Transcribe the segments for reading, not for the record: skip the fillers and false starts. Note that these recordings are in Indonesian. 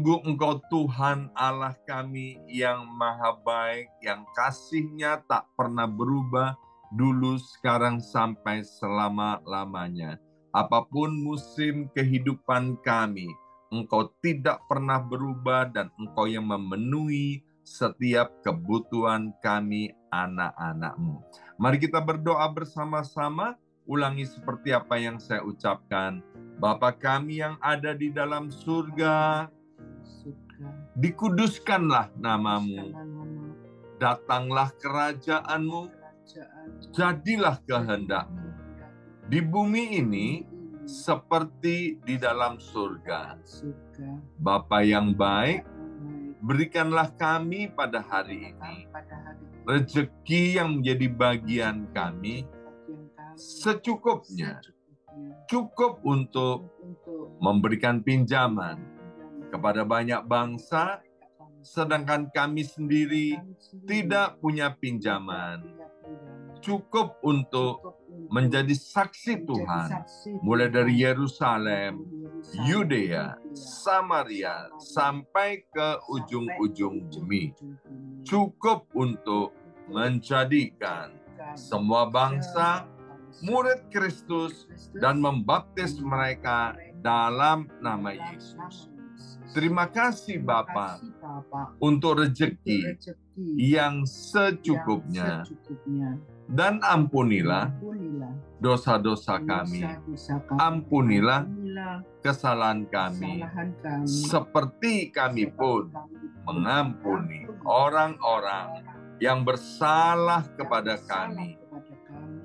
Sungguh Engkau Tuhan Allah kami yang maha baik, yang kasih-Nya tak pernah berubah, dulu, sekarang, sampai selama-lamanya. Apapun musim kehidupan kami, Engkau tidak pernah berubah dan Engkau yang memenuhi setiap kebutuhan kami anak-anak-Mu. Mari kita berdoa bersama-sama, ulangi seperti apa yang saya ucapkan. Bapa kami yang ada di dalam surga, dikuduskanlah nama-Mu, datanglah kerajaan-Mu, jadilah kehendak-Mu di bumi ini seperti di dalam surga. Bapa yang baik, berikanlah kami pada hari ini rezeki yang menjadi bagian kami secukupnya, cukup untuk memberikan pinjaman kepada banyak bangsa, sedangkan kami sendiri tidak punya pinjaman. Cukup untuk menjadi saksi Tuhan, mulai dari Yerusalem, Yudea, Samaria, sampai ke ujung-ujung bumi. Cukup untuk menjadikan semua bangsa murid Kristus dan membaptis mereka dalam nama Yesus. Terima kasih Bapa untuk rezeki yang secukupnya. Dan ampunilah dosa-dosa kami. Ampunilah kesalahan kami. Seperti kami pun mengampuni orang-orang yang bersalah kepada kami.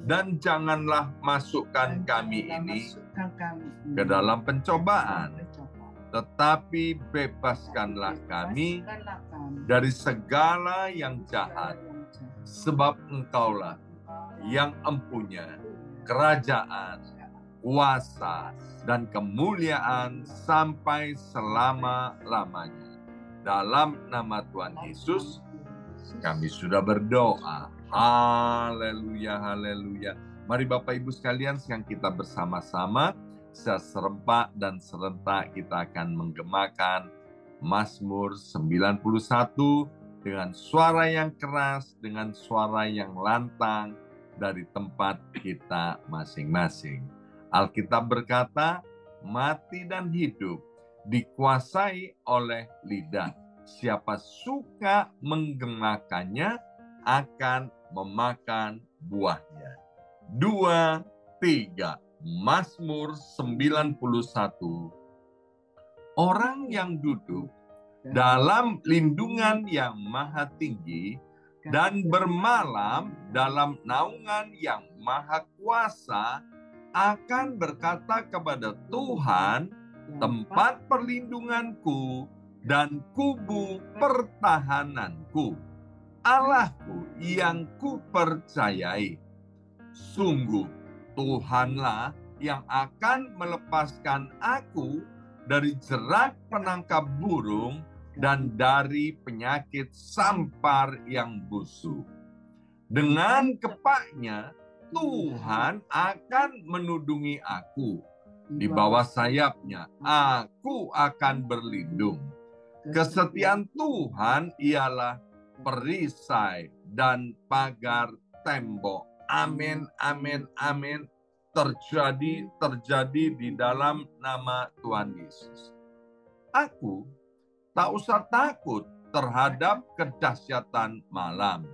Dan janganlah masukkan kami ini ke dalam pencobaan, tetapi bebaskanlah kami dari segala yang jahat. Sebab Engkaulah yang empunya kerajaan, kuasa, dan kemuliaan sampai selama-lamanya. Dalam nama Tuhan Yesus, kami sudah berdoa. Haleluya, haleluya. Mari Bapak Ibu sekalian, sekarang kita bersama-sama secara serempak dan serentak kita akan menggemakan Mazmur 91 dengan suara yang keras, dengan suara yang lantang dari tempat kita masing-masing. Alkitab berkata, mati dan hidup dikuasai oleh lidah. Siapa suka menggemakannya akan memakan buahnya. 2, 3. Mazmur 91. Orang yang duduk dalam lindungan yang maha tinggi dan bermalam dalam naungan yang maha kuasa akan berkata kepada Tuhan, tempat perlindunganku dan kubu pertahananku, Allahku yang kupercayai. Sungguh Tuhanlah yang akan melepaskan aku dari jerat penangkap burung dan dari penyakit sampar yang busuk. Dengan kepaknya, Tuhan akan menudungi aku. Di bawah sayapnya, aku akan berlindung. Kesetiaan Tuhan ialah perisai dan pagar tembok. Amin, amin, amin. Terjadi di dalam nama Tuhan Yesus. Aku tak usah takut terhadap kedahsyatan malam,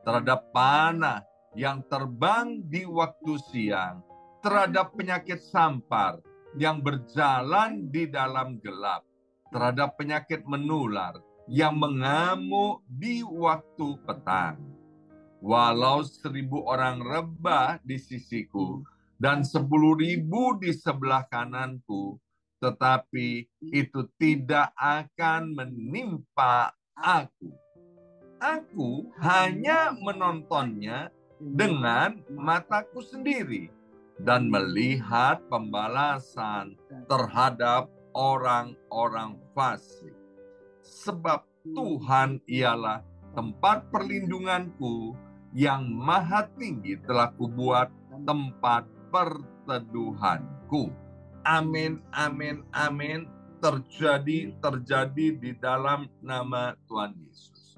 terhadap panah yang terbang di waktu siang, terhadap penyakit sampar yang berjalan di dalam gelap, terhadap penyakit menular yang mengamuk di waktu petang. Walau 1.000 orang rebah di sisiku dan 10.000 di sebelah kananku, tetapi itu tidak akan menimpa aku. Aku hanya menontonnya dengan mataku sendiri dan melihat pembalasan terhadap orang-orang fasik. Sebab Tuhan ialah tempat perlindunganku, yang maha tinggi telah kubuat tempat perteduhanku. Amin, amin, amin. terjadi di dalam nama Tuhan Yesus.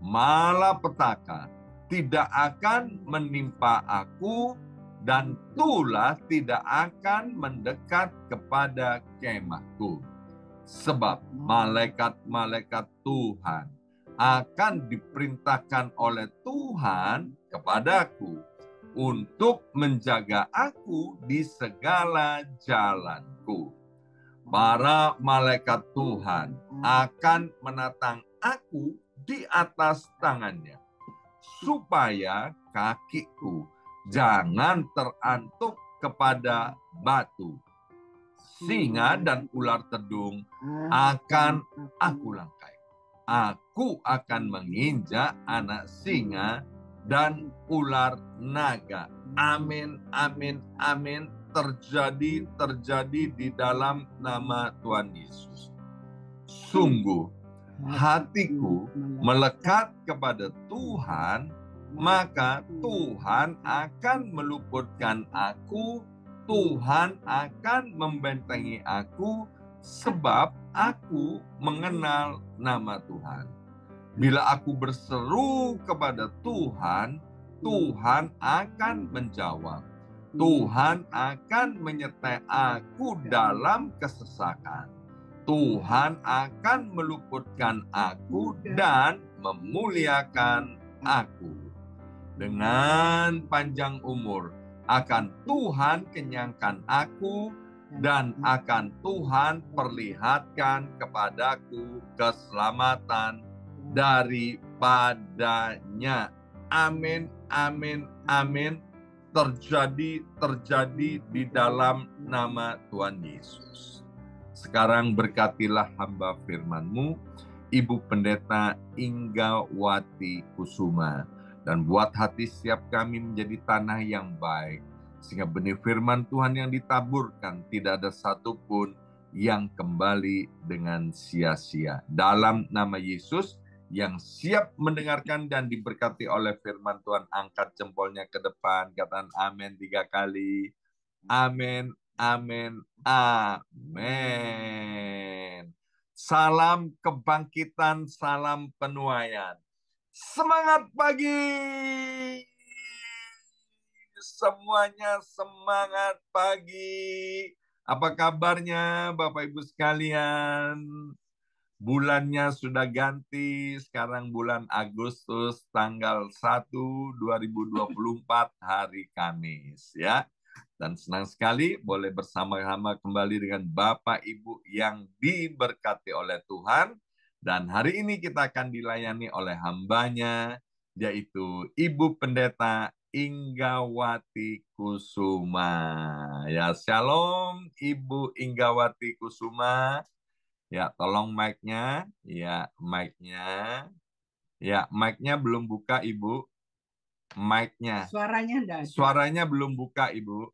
Malapetaka tidak akan menimpa aku, dan tulah tidak akan mendekat kepada kemahku. Sebab malaikat-malaikat Tuhan akan diperintahkan oleh Tuhan kepadaku untuk menjaga aku di segala jalanku. Para malaikat Tuhan akan menatang aku di atas tangannya, supaya kakiku jangan terantuk kepada batu. Singa dan ular tedung akan aku langkai. Aku akan menginjak anak singa dan ular naga. Amin, amin, amin. Terjadi di dalam nama Tuhan Yesus. Sungguh, hatiku melekat kepada Tuhan, maka Tuhan akan meluputkan aku, Tuhan akan membentengi aku, sebab aku mengenal nama Tuhan. Bila aku berseru kepada Tuhan, Tuhan akan menjawab. Tuhan akan menyertai aku dalam kesesakan. Tuhan akan meluputkan aku dan memuliakan aku. Dengan panjang umur akan Tuhan kenyangkan aku, dan akan Tuhan perlihatkan kepadaku keselamatan daripadanya. Amin, amin, amin. Terjadi di dalam nama Tuhan Yesus. Sekarang berkatilah hamba firman-Mu, Ibu Pendeta Inggawati Kusuma, dan buat hati setiap kami menjadi tanah yang baik, sehingga benih firman Tuhan yang ditaburkan tidak ada satupun yang kembali dengan sia-sia. Dalam nama Yesus, yang siap mendengarkan dan diberkati oleh firman Tuhan, angkat jempolnya ke depan, katakan amin 3 kali. Amin, amin, amin. Salam kebangkitan, salam penuaian. Semangat pagi! Semuanya semangat pagi. Apa kabarnya Bapak Ibu sekalian? Bulannya sudah ganti, sekarang bulan Agustus tanggal 1 2024 hari Kamis ya. Dan senang sekali boleh bersama-sama kembali dengan Bapak Ibu yang diberkati oleh Tuhan. Dan hari ini kita akan dilayani oleh hambanya, yaitu Ibu Pendeta Inggawati Kusuma. Ya, shalom Ibu Inggawati Kusuma. Ya, tolong mic-nya. Ya, mic-nya. Ya, mic-nya belum buka, Ibu. Mic-nya. Suaranya enggak ada. Suaranya belum buka, Ibu.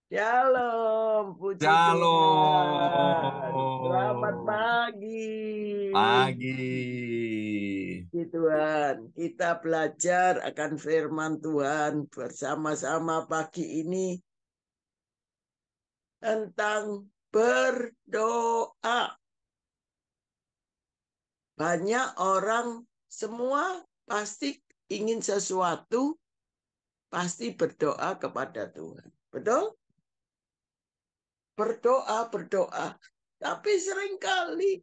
Shalom, puji Shalom. Tuhan. Selamat pagi. Pagi. Puji Tuhan, kita belajar akan firman Tuhan bersama-sama pagi ini tentang berdoa. Banyak orang semua pasti ingin sesuatu, pasti berdoa kepada Tuhan. Betul? Berdoa. Tapi seringkali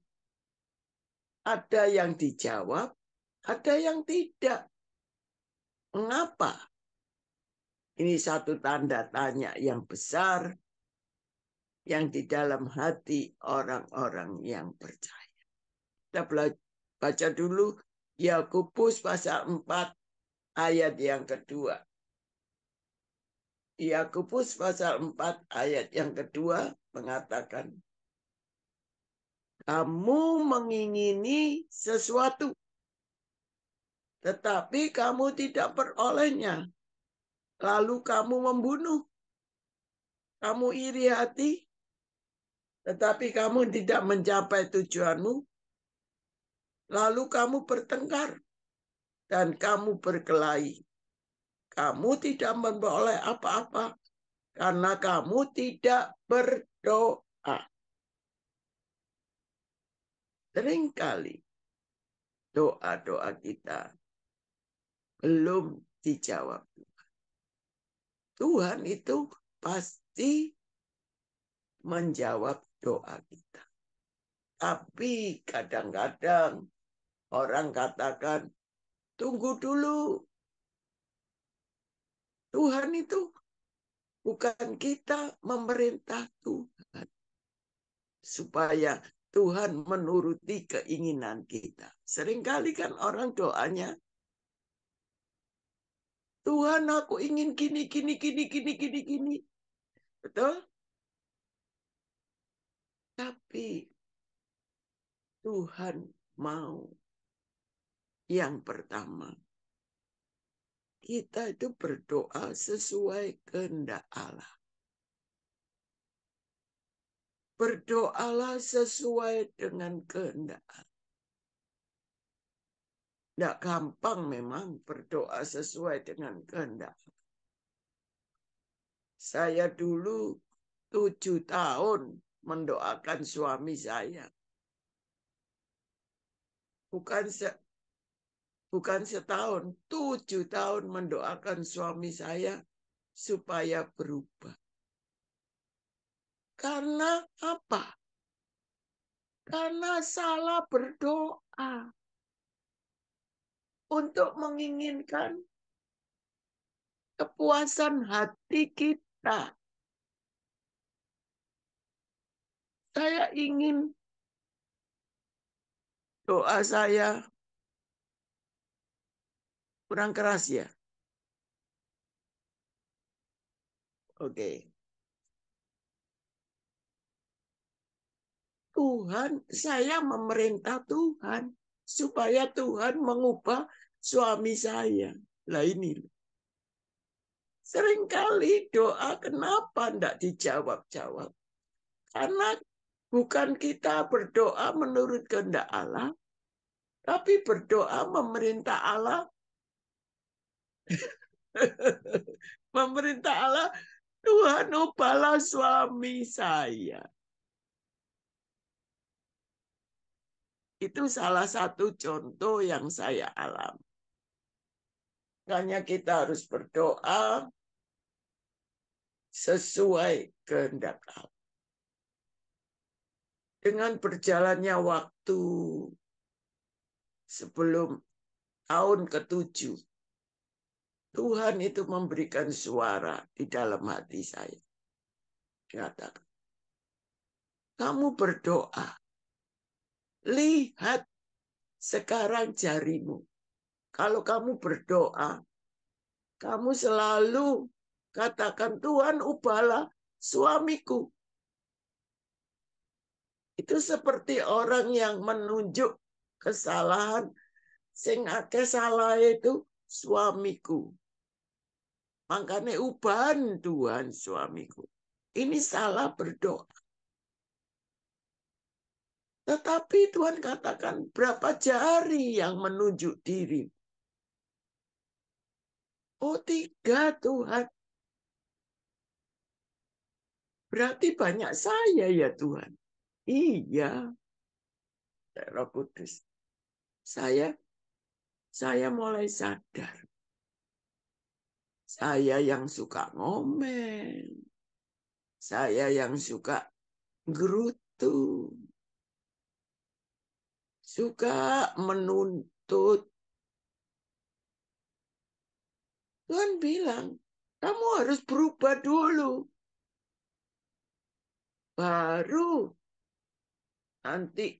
ada yang dijawab, ada yang tidak. Mengapa? Ini satu tanda tanya yang besar yang di dalam hati orang-orang yang percaya. Kita baca dulu Yakobus pasal 4 ayat yang kedua. Yakobus pasal 4 ayat yang kedua mengatakan, kamu mengingini sesuatu, tetapi kamu tidak berolehnya. Lalu kamu membunuh. Kamu iri hati, tetapi kamu tidak mencapai tujuanmu. Lalu kamu bertengkar, dan kamu berkelahi. Kamu tidak memperoleh apa-apa, karena kamu tidak berdoa. Seringkali doa-doa kita belum dijawab. Tuhan itu pasti menjawab doa kita. Tapi kadang-kadang orang katakan, tunggu dulu. Tuhan itu bukan kita memerintah Tuhan. Supaya Tuhan menuruti keinginan kita. Seringkali kan orang doanya, Tuhan aku ingin gini. Betul? Tapi Tuhan mau yang pertama. Kita itu berdoa sesuai kehendak Allah. Berdoalah sesuai dengan kehendak Allah. Tidak gampang memang berdoa sesuai dengan kehendak Allah. Saya dulu 7 tahun mendoakan suami saya. Bukan setahun, 7 tahun mendoakan suami saya supaya berubah. Karena apa? Karena salah berdoa. Untuk menginginkan kepuasan hati kita. Saya ingin doa saya kurang keras ya. Oke. Tuhan, saya memerintah Tuhan supaya Tuhan mengubah suami saya. Lah ini. Seringkali doa kenapa tidak dijawab-jawab? Karena bukan kita berdoa menurut kehendak Allah, tapi berdoa memerintah Allah. Memerintah Allah, Tuhan ubahlah suami saya. Itu salah satu contoh yang saya alami. Makanya kita harus berdoa sesuai kehendak Allah. Dengan berjalannya waktu sebelum tahun ke-7, Tuhan itu memberikan suara di dalam hati saya. Katakan, kamu berdoa, lihat sekarang jarimu. Kalau kamu berdoa, kamu selalu katakan, Tuhan ubahlah suamiku. Itu seperti orang yang menunjuk kesalahan. Sing akeh salah itu suamiku. Makanya ubahan Tuhan suamiku. Ini salah berdoa. Tetapi Tuhan katakan berapa jari yang menunjuk diri. Oh 3 Tuhan. Berarti banyak saya ya Tuhan. Iya. Roh Kudus. Saya mulai sadar. Saya yang suka ngomel. Saya yang suka gerutu. Suka menuntut. Tuhan bilang, kamu harus berubah dulu. Baru nanti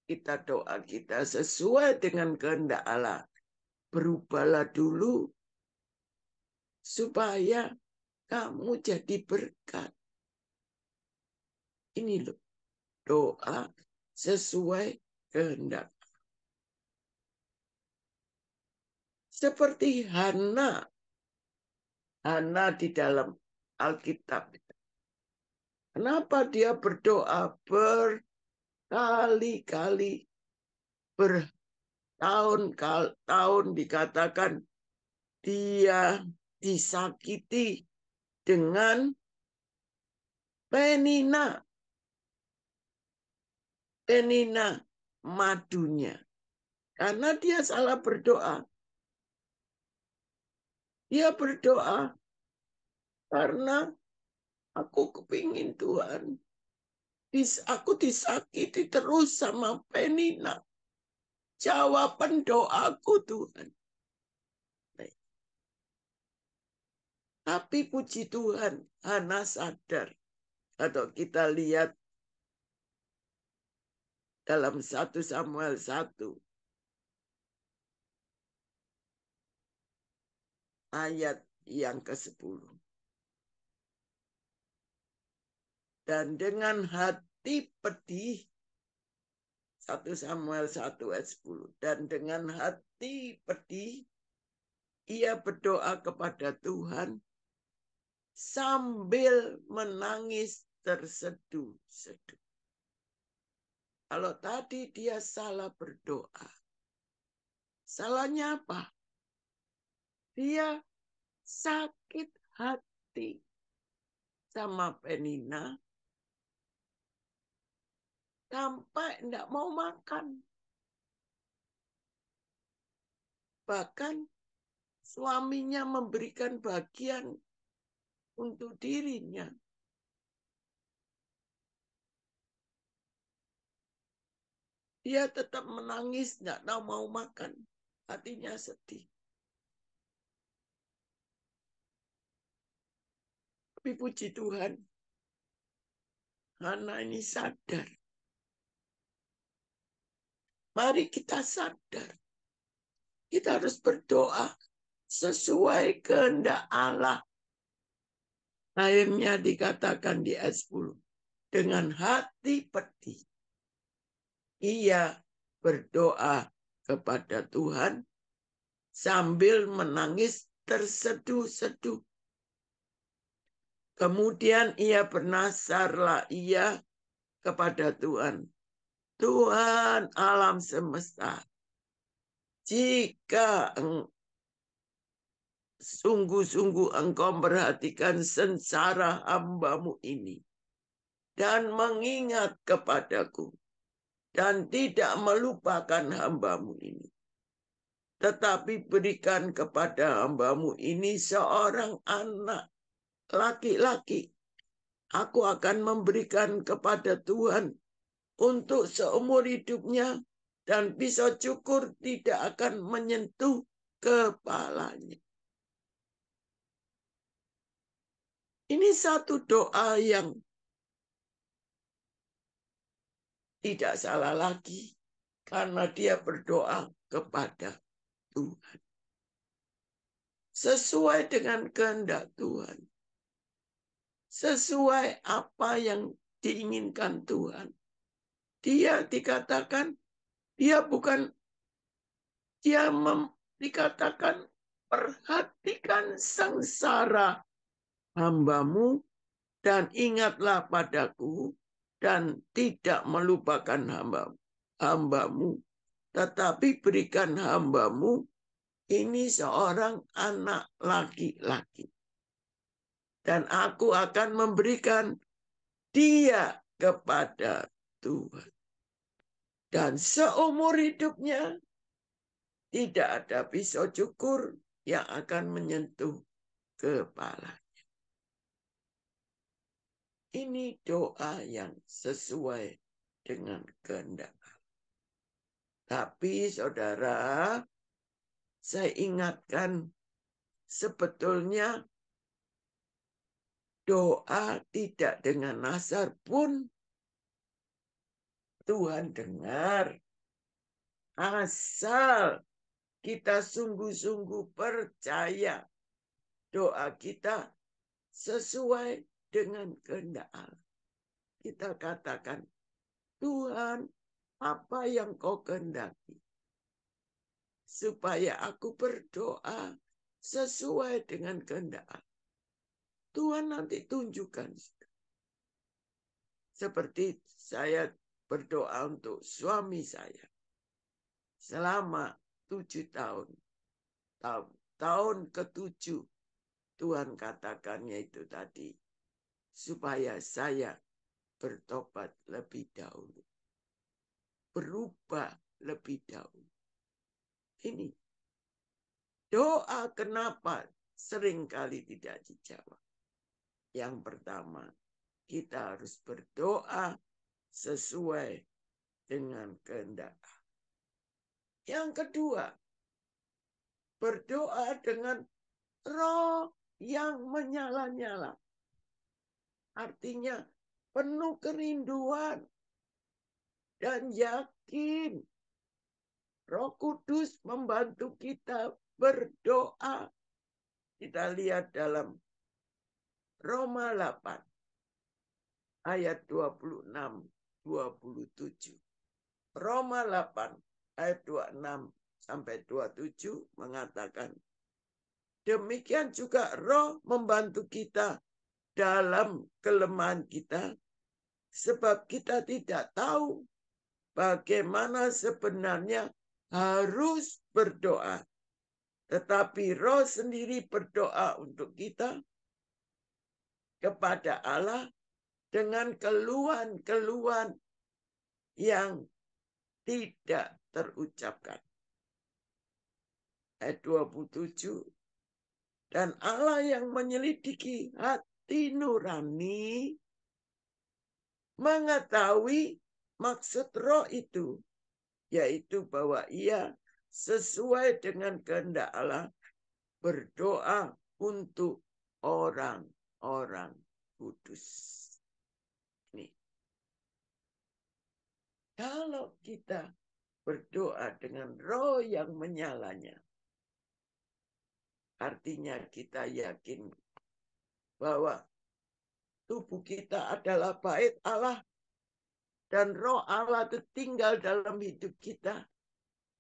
kita doa kita sesuai dengan kehendak Allah. Berubahlah dulu supaya kamu jadi berkat. Ini loh, doa sesuai kehendak. Seperti Hana di dalam Alkitab. Kenapa dia berdoa berkali-kali, bertahun-tahun dikatakan dia disakiti dengan Penina. madunya. Karena dia salah berdoa. Dia berdoa karena aku kepingin Tuhan. Aku disakiti terus sama Penina. Jawaban doaku Tuhan. Tapi puji Tuhan, Hana sadar. Atau kita lihat dalam 1 Samuel 1. Ayat yang ke-10. Dan dengan hati pedih, 1 Samuel 1 ayat 10. Dan dengan hati pedih, ia berdoa kepada Tuhan sambil menangis terseduh-seduh. Kalau tadi dia salah berdoa. Salahnya apa? Dia sakit hati sama Penina sampai tidak mau makan. Bahkan suaminya memberikan bagian untuk dirinya. Dia tetap menangis, tidak mau makan. Hatinya sedih. Tapi puji Tuhan, Hana ini sadar. Mari kita sadar. Kita harus berdoa sesuai kehendak Allah. Akhirnya dikatakan di ayat 10. Dengan hati pedih. Ia berdoa kepada Tuhan sambil menangis terseduh-seduh. Kemudian ia bernasarlah ia kepada Tuhan. Tuhan alam semesta, jika sungguh-sungguh engkau memperhatikan sengsara hamba-Mu ini dan mengingat kepadaku dan tidak melupakan hamba-Mu ini, tetapi berikan kepada hamba-Mu ini seorang anak laki-laki. Aku akan memberikan kepada Tuhan untuk seumur hidupnya, dan pisau cukur tidak akan menyentuh kepalanya. Ini satu doa yang tidak salah lagi, karena dia berdoa kepada Tuhan. Sesuai dengan kehendak Tuhan. Sesuai apa yang diinginkan Tuhan. Dia dikatakan, dikatakan perhatikan sengsara hamba-Mu dan ingatlah padaku dan tidak melupakan hamba-Mu, tetapi berikan hamba-Mu ini seorang anak laki-laki. Dan aku akan memberikan dia kepada Tuhan. Dan seumur hidupnya tidak ada pisau cukur yang akan menyentuh kepala. Ini doa yang sesuai dengan kehendak. Tapi saudara, saya ingatkan sebetulnya doa tidak dengan nazar pun Tuhan dengar. Asal kita sungguh-sungguh percaya doa kita sesuai dengan kehendak Allah. Kita katakan, Tuhan, apa yang Kau kehendaki? Supaya aku berdoa sesuai dengan kehendak Allah. Tuhan nanti tunjukkan. Seperti saya berdoa untuk suami saya. Selama 7 tahun. Tahun ke-7 Tuhan katakannya itu tadi. Supaya saya bertobat lebih dahulu. berubah lebih dahulu. Ini doa kenapa seringkali tidak dijawab. Yang pertama, kita harus berdoa sesuai dengan kehendak. Yang kedua, berdoa dengan roh yang menyala-nyala. Artinya penuh kerinduan dan yakin. Roh Kudus membantu kita berdoa. Kita lihat dalam Roma 8 ayat 26-27. Roma 8 ayat 26 sampai 27 mengatakan, demikian juga roh membantu kita dalam kelemahan kita, sebab kita tidak tahu bagaimana sebenarnya harus berdoa. Tetapi roh sendiri berdoa untuk kita kepada Allah dengan keluhan-keluhan yang tidak terucapkan. Ayat 27. Dan Allah yang menyelidiki hati nurani mengetahui maksud roh itu, yaitu bahwa ia sesuai dengan kehendak Allah berdoa untuk orang-orang kudus. Nih. Kalau kita berdoa dengan roh yang menyalanya, artinya kita yakin bahwa tubuh kita adalah bait Allah dan roh Allah itu tinggal dalam hidup kita.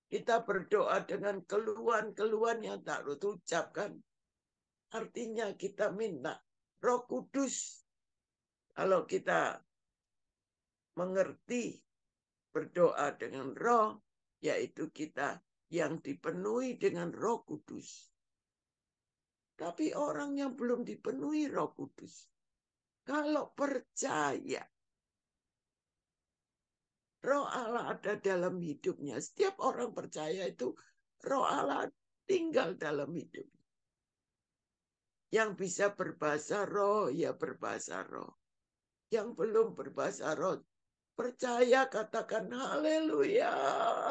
Kita berdoa dengan keluhan-keluhan yang tak terucapkan. Artinya kita minta Roh Kudus. Kalau kita mengerti berdoa dengan roh, yaitu kita yang dipenuhi dengan Roh Kudus. Tapi orang yang belum dipenuhi Roh Kudus, kalau percaya Roh Allah ada dalam hidupnya, setiap orang percaya itu Roh Allah tinggal dalam hidupnya. Yang bisa berbahasa roh, ya berbahasa roh. Yang belum berbahasa roh, percaya katakan haleluya,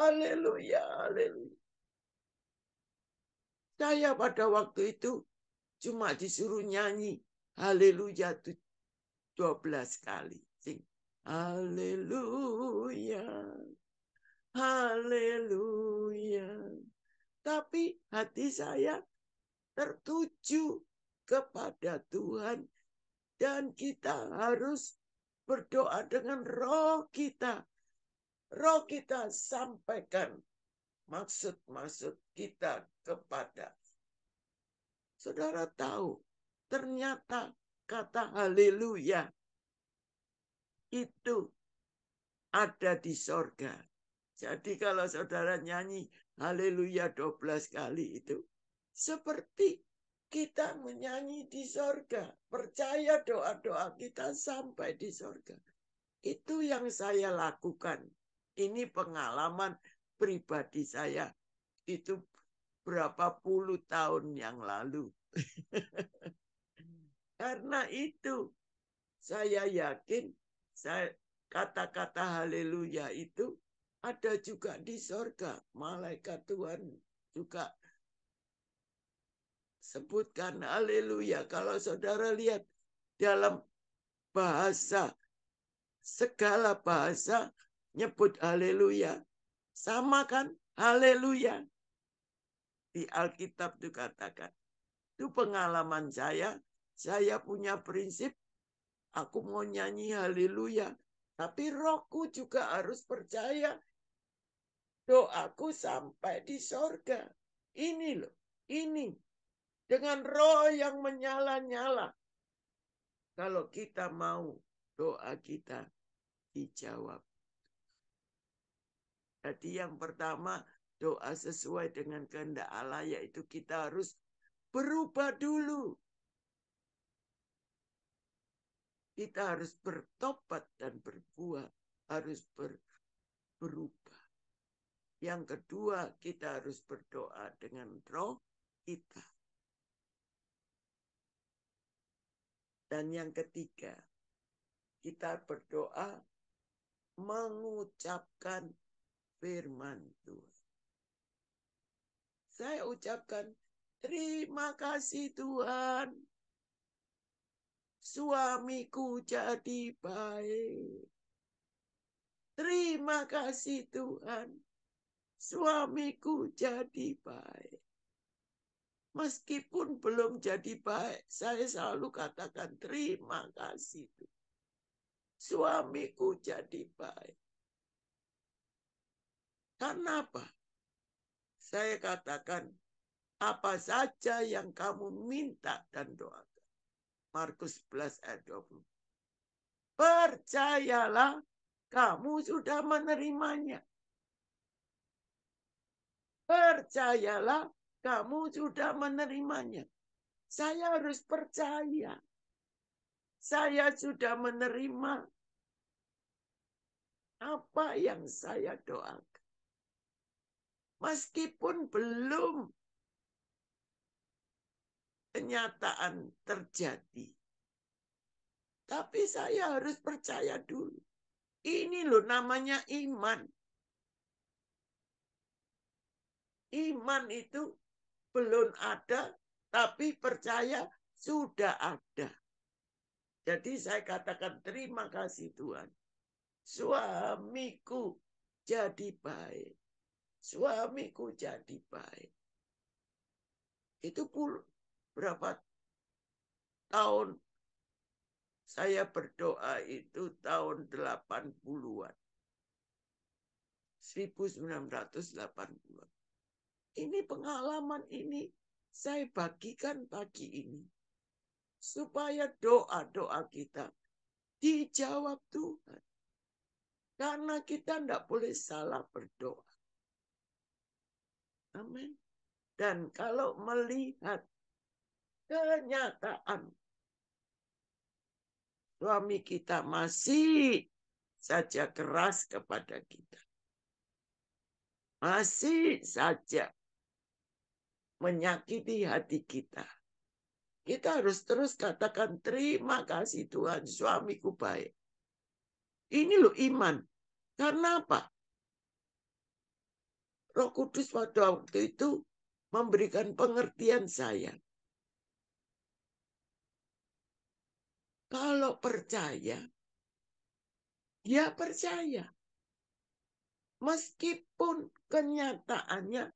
haleluya, haleluya. Saya pada waktu itu cuma disuruh nyanyi haleluya 12 kali. Sing. Haleluya, haleluya. Tapi hati saya tertuju kepada Tuhan. Dan kita harus berdoa dengan roh kita. Roh kita sampaikan maksud-maksud kita kepada. Saudara tahu, ternyata kata haleluya itu ada di sorga. Jadi kalau saudara nyanyi haleluya 12 kali itu, seperti kita menyanyi di sorga. Percaya doa-doa kita sampai di sorga. Itu yang saya lakukan. Ini pengalaman pribadi saya. Itu berapa puluh tahun yang lalu. Karena itu saya yakin kata-kata haleluya itu ada juga di sorga. Malaikat Tuhan juga sebutkan haleluya. Kalau saudara lihat dalam bahasa, segala bahasa nyebut haleluya. Sama kan? Haleluya. Di Alkitab itu katakan. Itu pengalaman saya. Saya punya prinsip, aku mau nyanyi haleluya. Tapi rohku juga harus percaya. Doaku sampai di sorga. Ini loh, ini. Dengan roh yang menyala-nyala. Kalau kita mau doa kita dijawab. Jadi yang pertama doa sesuai dengan kehendak Allah, yaitu kita harus berubah dulu. Kita harus bertobat dan berbuah. Harus berubah. Yang kedua, kita harus berdoa dengan roh kita. Dan yang ketiga, kita berdoa mengucapkan firman Tuhan. Saya ucapkan terima kasih Tuhan. Suamiku jadi baik. Terima kasih Tuhan. Suamiku jadi baik. Meskipun belum jadi baik, saya selalu katakan terima kasih Tuhan. Suamiku jadi baik. Karena apa? Saya katakan, apa saja yang kamu minta dan doakan. Markus 11 ayat 20. Percayalah, kamu sudah menerimanya. Percayalah, kamu sudah menerimanya. Saya harus percaya. Saya sudah menerima apa yang saya doakan. Meskipun belum kenyataan terjadi. Tapi saya harus percaya dulu. Ini loh namanya iman. Iman itu belum ada, tapi percaya sudah ada. Jadi saya katakan terima kasih Tuhan. Suamiku jadi baik. Suamiku jadi baik. Itu berapa tahun saya berdoa itu tahun 80-an. 1980-an. Ini pengalaman ini saya bagikan pagi ini. Supaya doa-doa kita dijawab Tuhan. Karena kita tidak boleh salah berdoa. Amin. Dan kalau melihat kenyataan suami kita masih saja keras kepada kita. Masih saja menyakiti hati kita. Kita harus terus katakan terima kasih Tuhan, suamiku baik. Ini loh iman. Karena apa? Roh Kudus pada waktu itu memberikan pengertian saya. Kalau percaya, dia percaya. Meskipun kenyataannya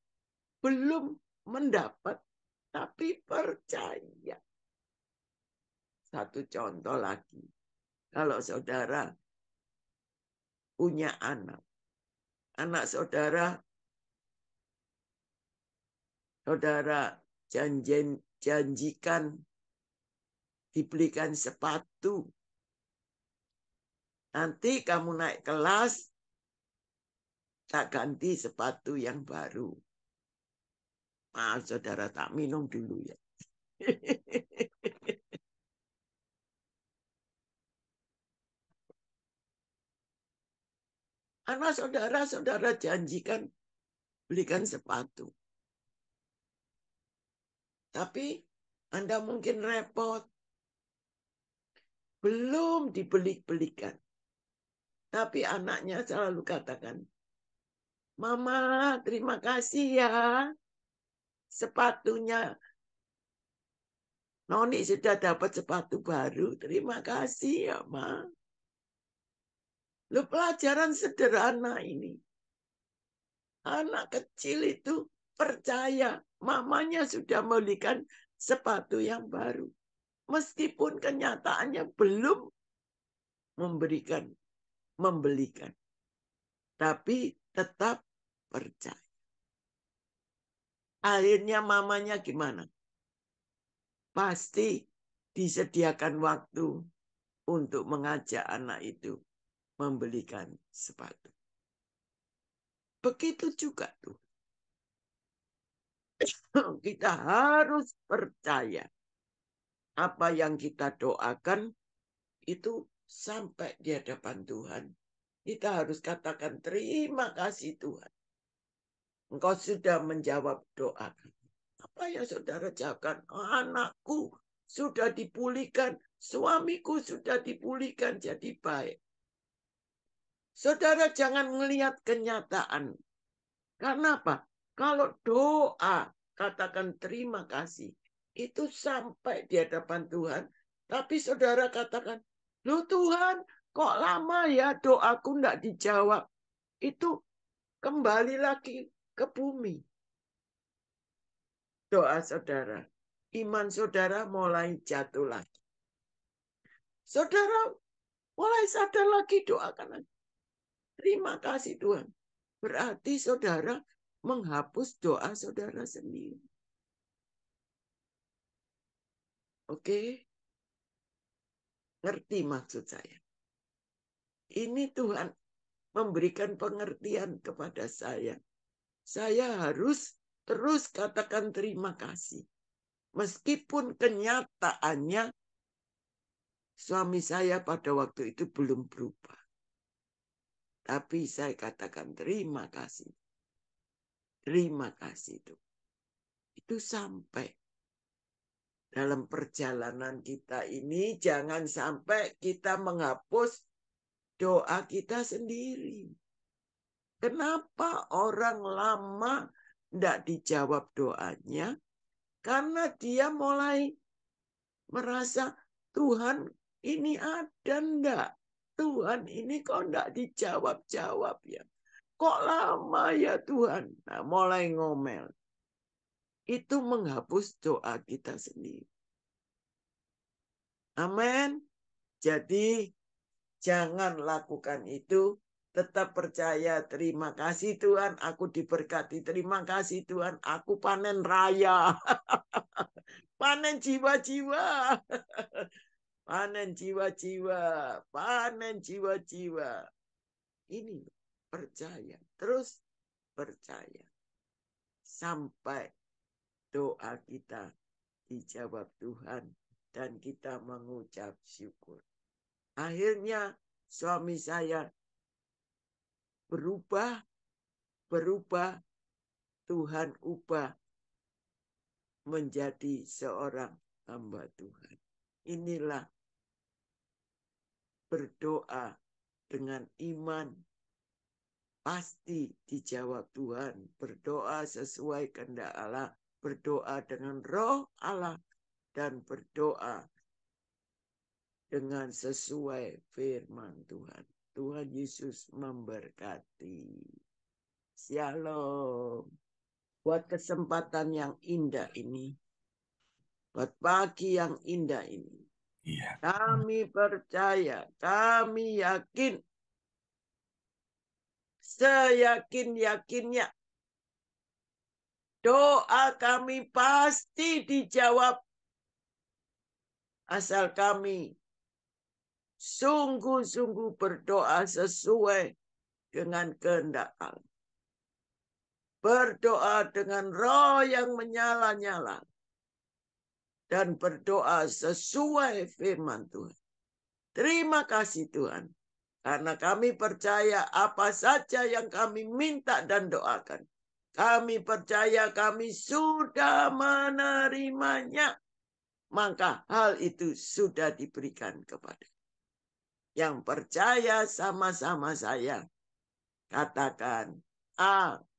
belum mendapat, tapi percaya. Satu contoh lagi. Kalau saudara punya anak saudara janjikan dibelikan sepatu. Nanti kamu naik kelas, tak ganti sepatu yang baru. Maaf saudara, tak minum dulu ya. Anak saudara janjikan belikan sepatu. Tapi Anda mungkin repot. Belum dibeli-belikan. Tapi anaknya selalu katakan, Mama, terima kasih ya. Sepatunya. Noni sudah dapat sepatu baru. Terima kasih ya, Ma. Lu pelajaran sederhana ini. Anak kecil itu percaya mamanya sudah membelikan sepatu yang baru. Meskipun kenyataannya belum membelikan. Tapi tetap percaya. Akhirnya mamanya gimana? Pasti disediakan waktu untuk mengajak anak itu membelikan sepatu. Begitu juga tuh. Kita harus percaya. Apa yang kita doakan itu sampai di hadapan Tuhan. Kita harus katakan terima kasih Tuhan. Engkau sudah menjawab doa kami. Apa yang saudara jawabkan? Anakku sudah dipulihkan. Suamiku sudah dipulihkan jadi baik. Saudara jangan melihat kenyataan. Karena apa? Kalau doa, katakan terima kasih. Itu sampai di hadapan Tuhan. Tapi saudara katakan, loh Tuhan, kok lama ya doaku tidak dijawab? Itu kembali lagi ke bumi. Doa saudara. Iman saudara mulai jatuh lagi. Saudara mulai sadar lagi, doakan lagi. Terima kasih Tuhan. Berarti saudara menghapus doa saudara sendiri. Oke? Ngerti maksud saya? Ini Tuhan memberikan pengertian kepada saya. Saya harus terus katakan terima kasih. Meskipun kenyataannya suami saya pada waktu itu belum berubah. Tapi saya katakan terima kasih. Terima kasih itu. Itu sampai dalam perjalanan kita ini jangan sampai kita menghapus doa kita sendiri. Kenapa orang lama tidak dijawab doanya? Karena dia mulai merasa Tuhan ini ada enggak? Tuhan ini kok enggak dijawab-jawab ya? Kok lama ya Tuhan? Nah, mulai ngomel. Itu menghapus doa kita sendiri. Amin. Jadi jangan lakukan itu. Tetap percaya, terima kasih Tuhan, aku diberkati. Terima kasih Tuhan, aku panen raya. Panen jiwa-jiwa. Panen jiwa-jiwa. Panen jiwa-jiwa. Ini percaya. Terus percaya. Sampai doa kita dijawab Tuhan. Dan kita mengucap syukur. Akhirnya suami saya berubah, Tuhan ubah menjadi seorang hamba Tuhan. Inilah berdoa dengan iman, pasti dijawab Tuhan. Berdoa sesuai kehendak Allah, berdoa dengan roh Allah, dan berdoa dengan sesuai firman Tuhan. Tuhan Yesus memberkati. Shalom. Buat kesempatan yang indah ini. Buat pagi yang indah ini. Iya. Kami percaya, kami yakin. Seyakin-yakinnya. Doa kami pasti dijawab. Asal kami sungguh-sungguh berdoa sesuai dengan kehendak Allah. Berdoa dengan roh yang menyala-nyala. Dan berdoa sesuai firman Tuhan. Terima kasih Tuhan. Karena kami percaya apa saja yang kami minta dan doakan. Kami percaya kami sudah menerimanya. Maka hal itu sudah diberikan kepada. Yang percaya sama-sama saya. Katakan amin.